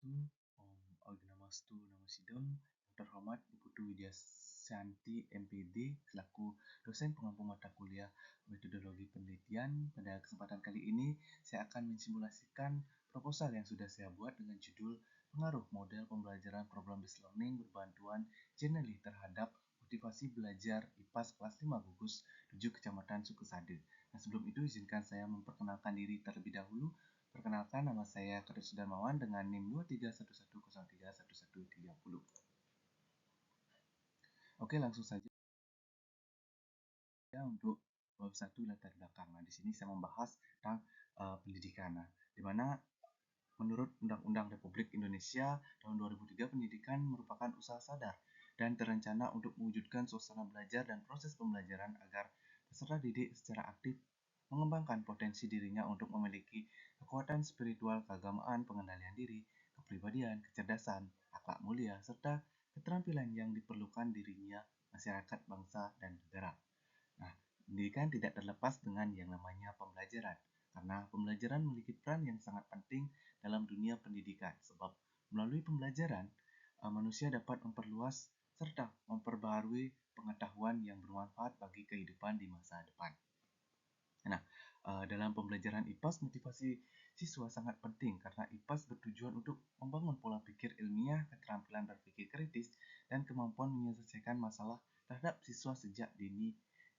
Wabarakatuh. Om Namastu Namo Sidom. Terhormat Ibu Putu Widya Santi MPD selaku dosen pengampu mata kuliah metodologi penelitian. Pada kesempatan kali ini saya akan mensimulasikan proposal yang sudah saya buat dengan judul pengaruh model pembelajaran problem based learning berbantuan Jenely terhadap motivasi belajar IPAS kelas 5 gugus 7 Kecamatan Sukesade. Nah, sebelum itu izinkan saya memperkenalkan diri terlebih dahulu. Perkenalkan, nama saya Kedut Sudarmawan dengan NIM 2311031130. Oke, langsung saja untuk bab 1 latar belakang. Nah, di sini saya membahas tentang pendidikan. Nah, di mana menurut Undang-Undang Republik Indonesia tahun 2003, pendidikan merupakan usaha sadar dan terencana untuk mewujudkan suasana belajar dan proses pembelajaran agar peserta didik secara aktif mengembangkan potensi dirinya untuk memiliki kekuatan spiritual, keagamaan, pengendalian diri, kepribadian, kecerdasan, akhlak mulia, serta keterampilan yang diperlukan dirinya, masyarakat, bangsa, dan negara. Nah, pendidikan tidak terlepas dengan yang namanya pembelajaran, karena pembelajaran memiliki peran yang sangat penting dalam dunia pendidikan, sebab melalui pembelajaran, manusia dapat memperluas serta memperbaharui pengetahuan yang bermanfaat bagi kehidupan di masa depan. Nah, dalam pembelajaran IPAS, motivasi siswa sangat penting karena IPAS bertujuan untuk membangun pola pikir ilmiah, keterampilan berpikir kritis, dan kemampuan menyelesaikan masalah terhadap siswa sejak dini.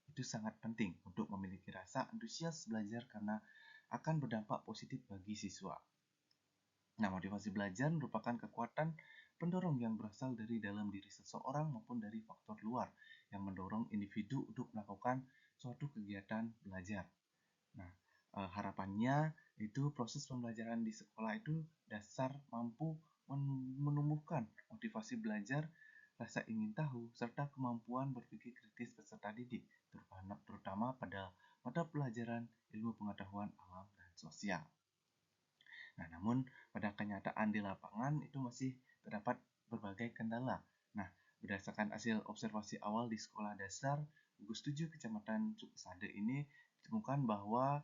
Itu sangat penting untuk memiliki rasa antusias belajar karena akan berdampak positif bagi siswa. Nah, motivasi belajar merupakan kekuatan pendorong yang berasal dari dalam diri seseorang maupun dari faktor luar yang mendorong individu untuk melakukan suatu kegiatan belajar. Nah, harapannya itu proses pembelajaran di sekolah itu dasar mampu menumbuhkan motivasi belajar, rasa ingin tahu, serta kemampuan berpikir kritis peserta didik, terutama pada mata pelajaran ilmu pengetahuan alam dan sosial. Nah, namun pada kenyataan di lapangan itu masih terdapat berbagai kendala. Nah, berdasarkan hasil observasi awal di sekolah dasar gugus 7 Kecamatan Sukesade ini ditemukan bahwa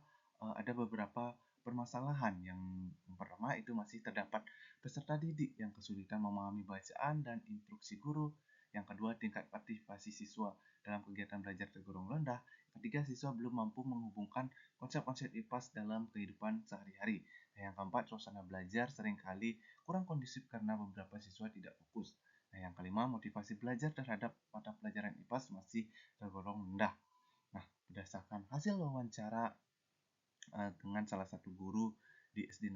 ada beberapa permasalahan. Yang pertama itu masih terdapat peserta didik yang kesulitan memahami bacaan dan instruksi guru. Yang kedua, tingkat partisipasi siswa dalam kegiatan belajar tergolong rendah. Ketiga, siswa belum mampu menghubungkan konsep-konsep IPAS dalam kehidupan sehari-hari. Nah, yang keempat, suasana belajar seringkali kurang kondusif karena beberapa siswa tidak fokus. Nah, yang kelima, motivasi belajar terhadap mata pelajaran IPAS masih tergolong rendah. Nah, berdasarkan hasil wawancara dengan salah satu guru di SD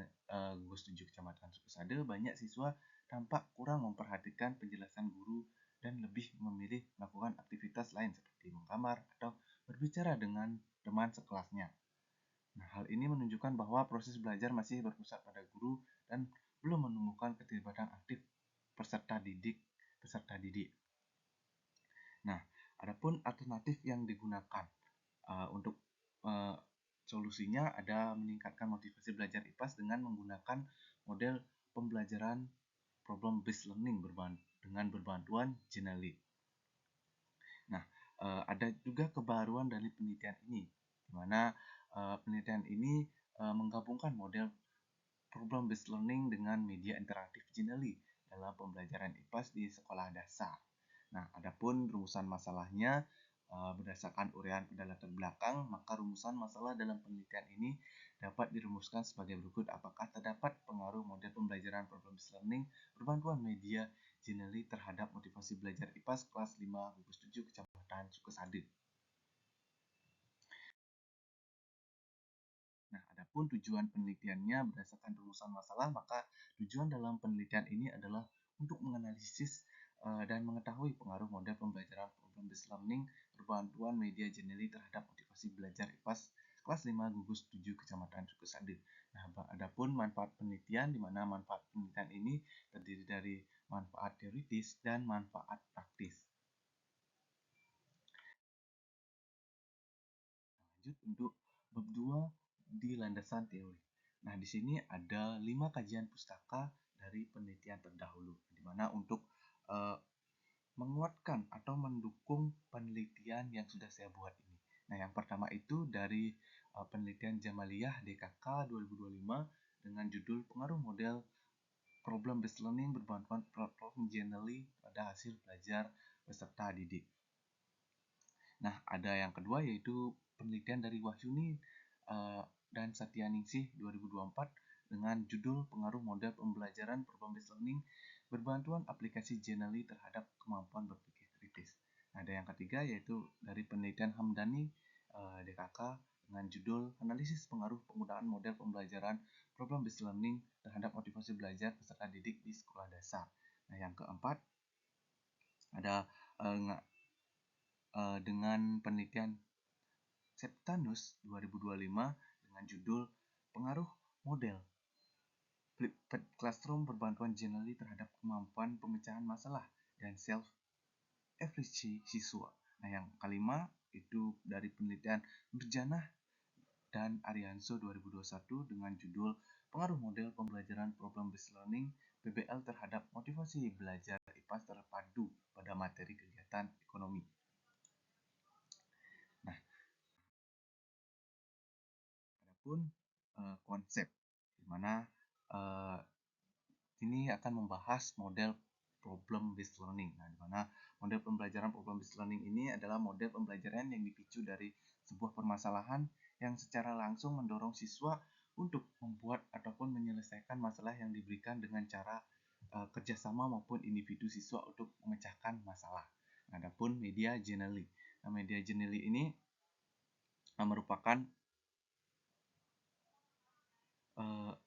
gugus 7 Kecamatan Sukesade, banyak siswa tampak kurang memperhatikan penjelasan guru dan lebih memilih melakukan aktivitas lain seperti menggambar atau berbicara dengan teman sekelasnya. Nah, hal ini menunjukkan bahwa proses belajar masih berpusat pada guru dan belum menumbuhkan keterlibatan aktif peserta didik. Nah, adapun alternatif yang digunakan untuk solusinya ada meningkatkan motivasi belajar IPAS dengan menggunakan model pembelajaran problem based learning dengan berbantuan Jenely. Nah, ada juga kebaruan dari penelitian ini, di mana penelitian ini menggabungkan model problem based learning dengan media interaktif Jenely dalam pembelajaran IPAS di sekolah dasar. Nah, adapun rumusan masalahnya berdasarkan uraian pada latar belakang, maka rumusan masalah dalam penelitian ini dapat dirumuskan sebagai berikut. Apakah terdapat pengaruh model pembelajaran problem based learning berbantuan media Jenely terhadap motivasi belajar IPAS kelas 5 gugus 7 Kecamatan Sukesade? Nah, adapun tujuan penelitiannya berdasarkan rumusan masalah, maka tujuan dalam penelitian ini adalah untuk menganalisis dan mengetahui pengaruh model pembelajaran problem based learning berbantuan media Jenely terhadap motivasi belajar IPAS kelas 5 gugus 7 Kecamatan Sukesade. Nah, adapun manfaat penelitian, di mana manfaat penelitian ini terdiri dari manfaat teoritis dan manfaat praktis. Lanjut untuk bab 2 di landasan teori. Nah, di sini ada 5 kajian pustaka dari penelitian terdahulu, di mana untuk menguatkan atau mendukung penelitian yang sudah saya buat ini. Nah, yang pertama itu dari penelitian Jamaliyah DKK 2025 dengan judul pengaruh model problem based learning berbantuan platform generally pada hasil belajar peserta didik. Nah, ada yang kedua yaitu penelitian dari Wahyuni dan Satyaningsih 2024 dengan judul Pengaruh Model Pembelajaran Problem Based Learning Berbantuan Aplikasi Generally Terhadap Kemampuan Berpikir Kritis. Nah, ada yang ketiga yaitu dari penelitian Hamdani DKK dengan judul Analisis Pengaruh Penggunaan Model Pembelajaran Problem Based Learning Terhadap Motivasi Belajar Peserta Didik di Sekolah Dasar. Nah, yang keempat ada dengan penelitian Septanus 2025 dengan judul Pengaruh Model Flipped Classroom Berbantuan Generally Terhadap Kemampuan Pemecahan Masalah dan Self-Efficacy Siswa. Nah, yang kelima itu dari penelitian Nurjanah dan Arianso 2021 dengan judul Pengaruh Model Pembelajaran Problem Based Learning PBL terhadap motivasi belajar IPAS terpadu pada materi kegiatan ekonomi. Nah, adapun konsep di mana ini akan membahas model problem based learning. Nah, di mana model pembelajaran problem based learning ini adalah model pembelajaran yang dipicu dari sebuah permasalahan yang secara langsung mendorong siswa untuk membuat ataupun menyelesaikan masalah yang diberikan dengan cara kerjasama maupun individu siswa untuk memecahkan masalah. Nah, adapun media generally. Nah, media generally ini merupakan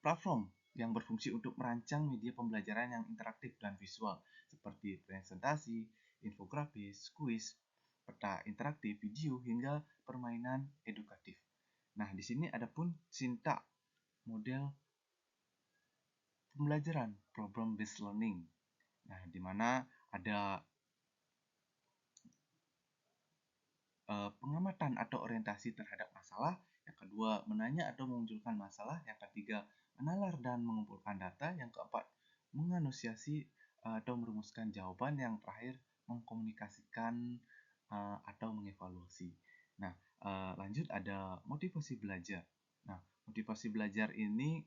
platform yang berfungsi untuk merancang media pembelajaran yang interaktif dan visual seperti presentasi, infografis, kuis, peta interaktif, video, hingga permainan edukatif. Nah, di sini ada pun Sinta, model pembelajaran problem based learning. Nah, di mana ada pengamatan atau orientasi terhadap masalah, yang kedua menanya atau memunculkan masalah, yang ketiga menalar dan mengumpulkan data, yang keempat menganusiasi atau merumuskan jawaban, yang terakhir mengkomunikasikan atau mengevaluasi. Nah, lanjut ada motivasi belajar. Nah, motivasi belajar ini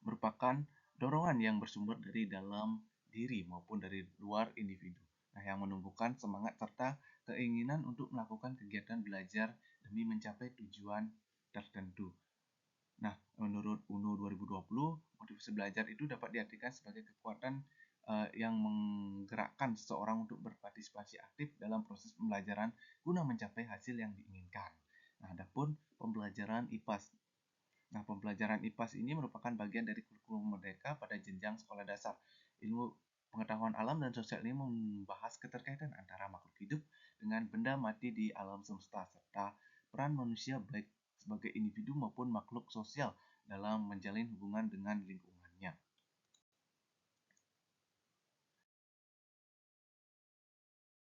merupakan dorongan yang bersumber dari dalam diri maupun dari luar individu. Nah, yang menumbuhkan semangat serta keinginan untuk melakukan kegiatan belajar demi mencapai tujuan tertentu. Nah, menurut UNO 2020, motivasi belajar itu dapat diartikan sebagai kekuatan yang menggerakkan seseorang untuk berpartisipasi aktif dalam proses pembelajaran guna mencapai hasil yang diinginkan. Nah, adapun pembelajaran IPAS. Nah, pembelajaran IPAS ini merupakan bagian dari kurikulum merdeka pada jenjang sekolah dasar. Ilmu pengetahuan alam dan sosial ini membahas keterkaitan antara makhluk hidup dengan benda mati di alam semesta, serta peran manusia baik sebagai individu maupun makhluk sosial dalam menjalin hubungan dengan lingkungannya.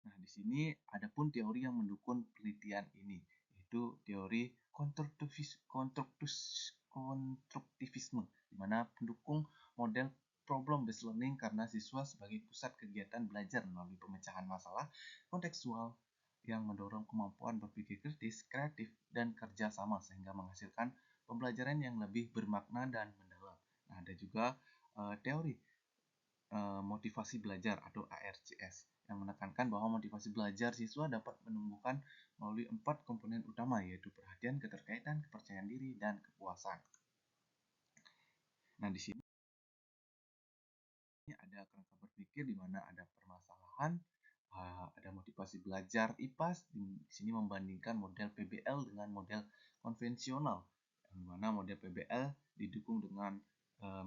Nah, di sini ada pun teori yang mendukung penelitian ini, yaitu teori konstruktivisme, di mana pendukung model problem based learning karena siswa sebagai pusat kegiatan belajar melalui pemecahan masalah kontekstual yang mendorong kemampuan berpikir kritis, kreatif, dan kerja sama sehingga menghasilkan pembelajaran yang lebih bermakna dan mendalam. Nah, ada juga teori motivasi belajar atau ARCS yang menekankan bahwa motivasi belajar siswa dapat menumbuhkan melalui 4 komponen utama, yaitu perhatian, keterkaitan, kepercayaan diri, dan kepuasan. Nah, di sini ada kerangka berpikir di mana ada permasalahan, ada motivasi belajar IPAS, di sini membandingkan model PBL dengan model konvensional, di mana model PBL didukung dengan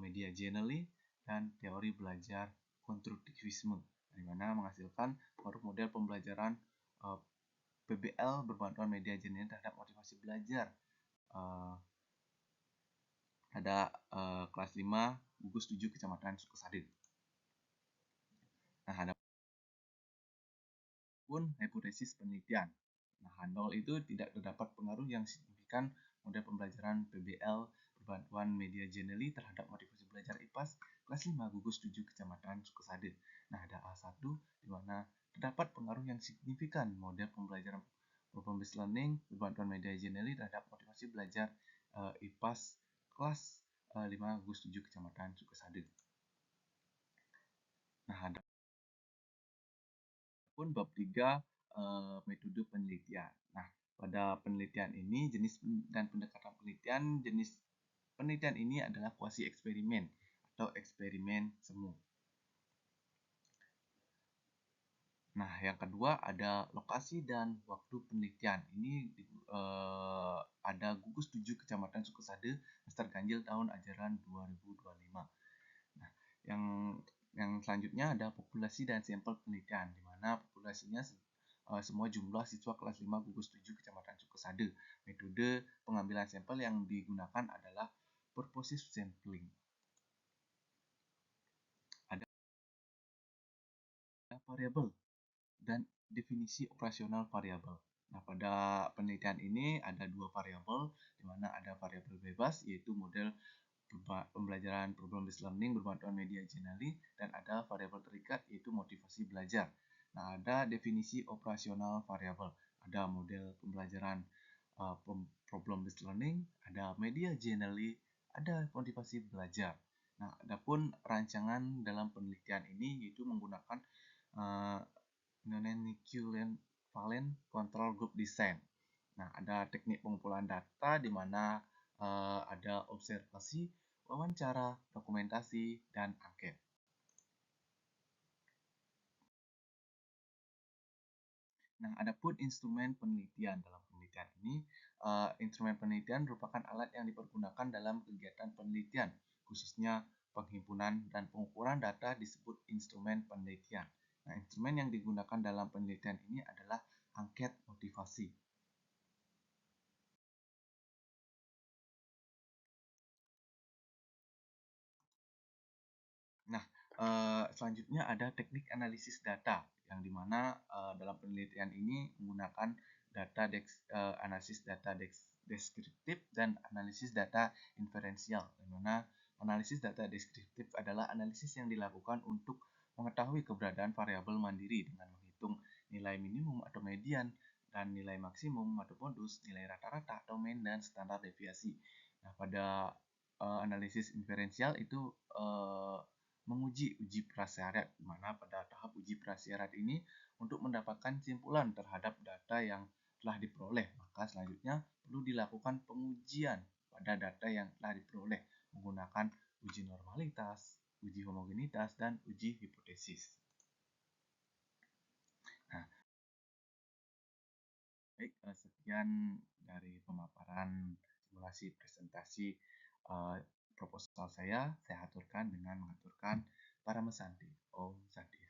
media generally dan teori belajar konstruktivisme, di mana menghasilkan baru model pembelajaran PBL berbantuan media generally terhadap motivasi belajar. Ada kelas 5, gugus 7 Kecamatan Sukosadin. Nah, ada pun hipotesis penelitian. Nah, nol itu tidak terdapat pengaruh yang signifikan model pembelajaran PBL berbantuan media generally terhadap motivasi belajar IPAS kelas 5 gugus 7 Kecamatan Sukosadin. Nah, ada A1 di mana terdapat pengaruh yang signifikan model pembelajaran problem based learning berbantuan media generally terhadap motivasi belajar IPAS kelas 5 gugus 7 Kecamatan Sukasade. Nah, ada pun bab 3 metode penelitian. Nah, pada penelitian ini jenis dan pendekatan penelitian, jenis penelitian ini adalah kuasi eksperimen atau eksperimen semu. Nah, yang kedua ada lokasi dan waktu penelitian. Ini ada gugus 7 Kecamatan Sukasade, Master Ganjil tahun ajaran 2025. Nah, yang selanjutnya ada populasi dan sampel penelitian, di mana populasinya semua jumlah siswa kelas 5 gugus 7 Kecamatan Sukasade. Metode pengambilan sampel yang digunakan adalah purposive sampling. Ada variabel dan definisi operasional variabel. Nah, pada penelitian ini ada dua variabel, di mana ada variabel bebas, yaitu model pembelajaran problem based learning berbantuan media Genially, dan ada variabel terikat, yaitu motivasi belajar. Nah, ada definisi operasional variabel, ada model pembelajaran problem based learning, ada media Genially, ada motivasi belajar. Nah, adapun rancangan dalam penelitian ini yaitu menggunakan uh, non-equivalent control group design. Nah, ada teknik pengumpulan data di mana ada observasi, wawancara, dokumentasi, dan angket. Nah, adapun instrumen penelitian dalam penelitian ini, instrumen penelitian merupakan alat yang dipergunakan dalam kegiatan penelitian, khususnya penghimpunan dan pengukuran data disebut instrumen penelitian. Nah, instrumen yang digunakan dalam penelitian ini adalah angket motivasi. Nah, selanjutnya ada teknik analisis data, yang dimana dalam penelitian ini menggunakan analisis data deskriptif dan analisis data inferensial, di mana analisis data deskriptif adalah analisis yang dilakukan untuk mengetahui keberadaan variabel mandiri dengan menghitung nilai minimum atau median dan nilai maksimum atau modus, nilai rata-rata atau mean, dan standar deviasi. Nah, pada analisis inferensial itu menguji uji prasyarat, di mana pada tahap uji prasyarat ini untuk mendapatkan simpulan terhadap data yang telah diperoleh, maka selanjutnya perlu dilakukan pengujian pada data yang telah diperoleh menggunakan uji normalitas, uji homogenitas, dan uji hipotesis. Nah, baik, sekian dari pemaparan simulasi presentasi proposal saya aturkan dengan mengaturkan para mesanti. Om Santi.